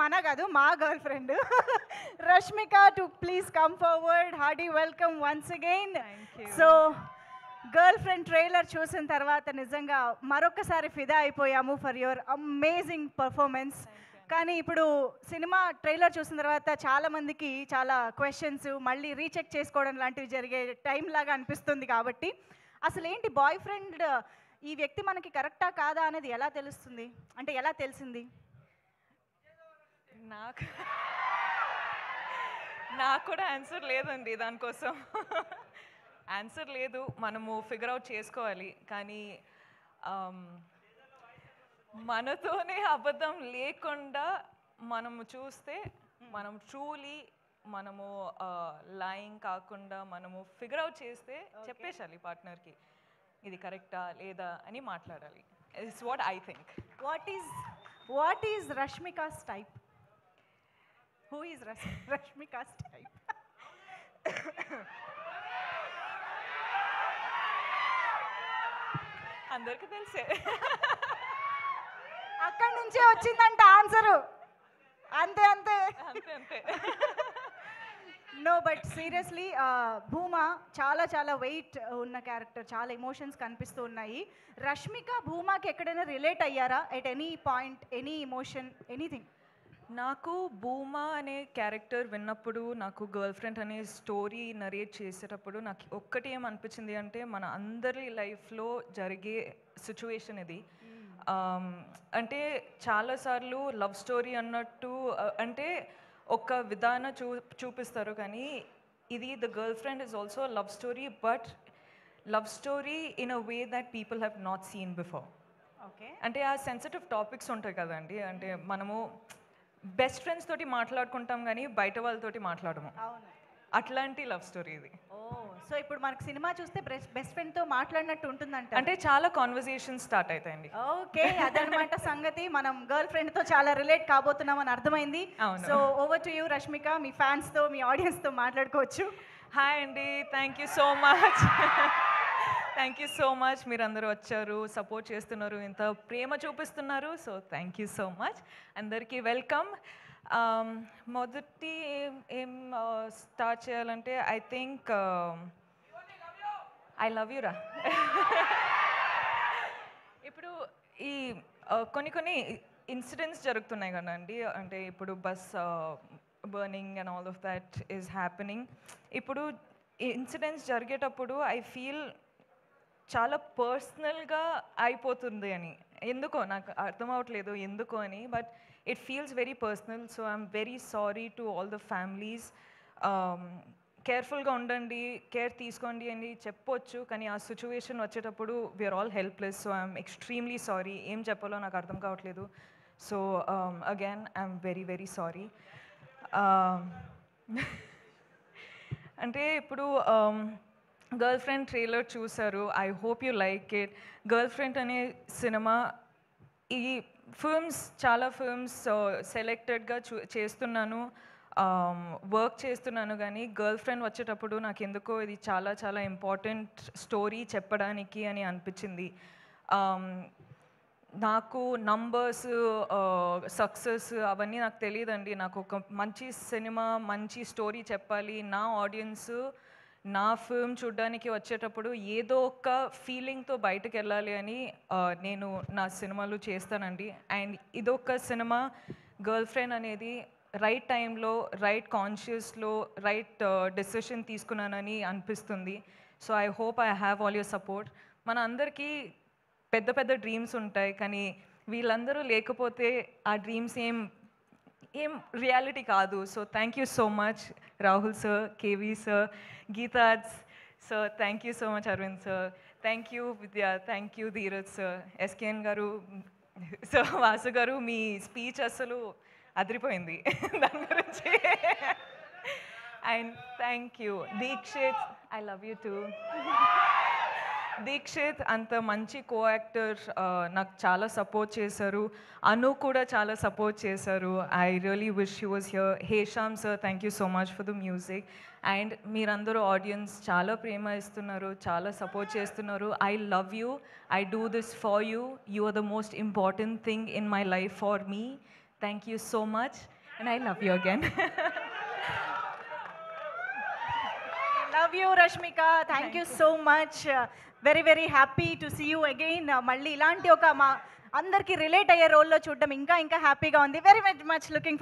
మన కాదు మా girl friend Rashmika to please come forward. Hardy welcome once again. So girl friend trailer చూసిన తర్వాత నిజంగా మరొకసారి ఫిదా అయిపోయాము ఫర్ యువర్ అమేజింగ్ పర్ఫార్మెన్స్. కానీ ఇప్పుడు సినిమా ట్రైలర్ చూసిన తర్వాత చాలామందికి చాలా క్వశ్చన్స్ మళ్ళీ రీచెక్ చేసుకోవడం లాంటివి జరిగే టైం లాగా అనిపిస్తుంది. కాబట్టి అసలు ఏంటి బాయ్ ఫ్రెండ్ ఈ వ్యక్తి మనకి కరెక్టా కాదా అనేది ఎలా తెలుస్తుంది, అంటే ఎలా తెలిసింది? నాకు కూడా ఆన్సర్ లేదండి దానికోసం. ఆన్సర్ లేదు, మనము ఫిగర్ అవుట్ చేసుకోవాలి. కానీ మనతోనే అబద్ధం లేకుండా మనము చూస్తే మనం ట్రూలీ మనము లైంగ్ కాకుండా మనము ఫిగర్ అవుట్ చేస్తే చెప్పేసాలి పార్ట్నర్కి ఇది కరెక్టా లేదా అని మాట్లాడాలి. It's what I think. What is Rashmika's type? Who is Rashmika's type? అందరికీ తెలిసే. అక్కడి నుంచే వచ్చిందంట ఆన్సరు. అంతే అంతే అంతే అంతే. నో బట్ సీరియస్లీ భూమా చాలా చాలా వెయిట్ ఉన్న క్యారెక్టర్, చాలా ఎమోషన్స్ కనిపిస్తూ ఉన్నాయి. రష్మిక భూమాకి ఎక్కడైనా రిలేట్ అయ్యారా at any point, any emotion, anything? నాకు భూమా అనే క్యారెక్టర్ విన్నప్పుడు, నాకు గర్ల్ ఫ్రెండ్ అనే స్టోరీ నరేట్ చేసేటప్పుడు నాకు ఒక్కటి ఏమనిపించింది అంటే మన అందరి లైఫ్లో జరిగే సిచ్యువేషన్ ఇది. అంటే చాలాసార్లు లవ్ స్టోరీ అన్నట్టు అంటే ఒక విధానం చూపిస్తారు, కానీ ఇది the girl friend is also love story, but love story in a way that people have not seen before. Okay, అంటే ఆ సెన్సిటివ్ టాపిక్స్ ఉంటాయి కదండి. అంటే మనము బెస్ట్ ఫ్రెండ్స్ తోటి మాట్లాడుకుంటాం కానీ బయట వాళ్ళతోటి మాట్లాడము. అవును, అట్లాంటి లవ్ స్టోరీ ఇది. ఓ, సో ఇప్పుడు మనకు సినిమా చూస్తే బెస్ట్ ఫ్రెండ్తో మాట్లాడినట్టు ఉంటుందంట. అంటే చాలా కాన్వర్జేషన్ స్టార్ట్ అవుతాయండి. ఓకే, అదనమాట సంగతి. మనం గర్ల్ ఫ్రెండ్తో చాలా రిలేట్ కాబోతున్నామని అర్థమైంది. So over to you Rashmika, మీ ఫ్యాన్స్తో మీ ఆడియన్స్తో మాట్లాడుకోవచ్చు. హాయ్ అండి, thank you so much. Thank you so much. మీరు అందరూ వచ్చారు, సపోర్ట్ చేస్తున్నారు, ఇంత ప్రేమ చూపిస్తున్నారు. So thank you so much. అందరికీ వెల్కమ్. మొదటి ఏం స్టార్ట్ చేయాలంటే I think I love you రా. ఇప్పుడు ఈ కొన్ని ఇన్సిడెంట్స్ జరుగుతున్నాయి కదండి. అంటే ఇప్పుడు bus burning and all of that is happening. ఇప్పుడు ఇన్సిడెంట్స్ జరిగేటప్పుడు ఐ ఫీల్ చాలా పర్సనల్గా అయిపోతుంది అని. ఎందుకో నాకు అర్థం అవ్వట్లేదు ఎందుకో అని, but it feels very personal. So I'm very sorry to all the families. కేర్ఫుల్గా ఉండండి, కేర్ తీసుకోండి అని చెప్పొచ్చు, కానీ ఆ సిచ్యువేషన్ వచ్చేటప్పుడు we are all helpless. So I'm extremely sorry. ఏం చెప్పాలో నాకు అర్థం కావట్లేదు. So again I'm very very sorry. అంటే ఇప్పుడు గర్ల్ ఫ్రెండ్ ట్రైలర్ చూసారు. I hope you like it. Girlfriend అనే సినిమా, ఈ చాలా ఫిల్మ్స్ సెలెక్టెడ్గా చేస్తున్నాను, వర్క్ చేస్తున్నాను, కానీ గర్ల్ ఫ్రెండ్ వచ్చేటప్పుడు నాకు ఎందుకో ఇది చాలా చాలా ఇంపార్టెంట్ స్టోరీ చెప్పడానికి అని అనిపించింది. నాకు నంబర్స్, సక్సెస్ అవన్నీ నాకు తెలియదండి. నాకు ఒక మంచి సినిమా, మంచి స్టోరీ చెప్పాలి. నా ఆడియన్స్ నా ఫిల్మ్ చూడడానికి వచ్చేటప్పుడు ఏదో ఒక ఫీలింగ్తో బయటకు వెళ్ళాలి అని నేను నా సినిమాలు చేస్తానండి. అండ్ ఇదొక సినిమా, గర్ల్ ఫ్రెండ్ అనేది రైట్ టైంలో, రైట్ కాన్షియస్లో రైట్ డెసిషన్ తీసుకున్నానని అనిపిస్తుంది. So I hope I have all your support. మన అందరికీ పెద్ద పెద్ద డ్రీమ్స్ ఉంటాయి, కానీ వీళ్ళందరూ లేకపోతే ఆ డ్రీమ్స్ ఏం రియాలిటీ కాదు. So thank you so much Rahul sir, KV sir, Geetaj sir, thank you so much Aravind sir, thank you Vidya, thank you Dheeraj sir, SKN గారు, సార్ వాసు గారు, మీ స్పీచ్ అసలు అదిరిపోయింది దాని గురించి. And thank you Deekshith, I love you too. Deekshith అంత మంచి కో యాక్టర్, నాకు చాలా సపోర్ట్ చేశారు. అను కూడా చాలా సపోర్ట్ చేశారు. I really wish you was here. Hesham sir, thank you so much for the music. And మీరందరూ ఆడియన్స్ చాలా ప్రేమ ఇస్తున్నారు, చాలా సపోర్ట్ చేస్తున్నారు. I love you. I do this for you. You are the most important thing in my life for me. Thank you so much and I love you again. Love you Rashmika, thank you so much. Very very happy to see you again. మళ్ళీ ఇలాంటి ఒక మా అందరికీ relate అయ్యే రోల్లో చూడడం ఇంకా ఇంకా హ్యాపీగా ఉంది. Very much looking for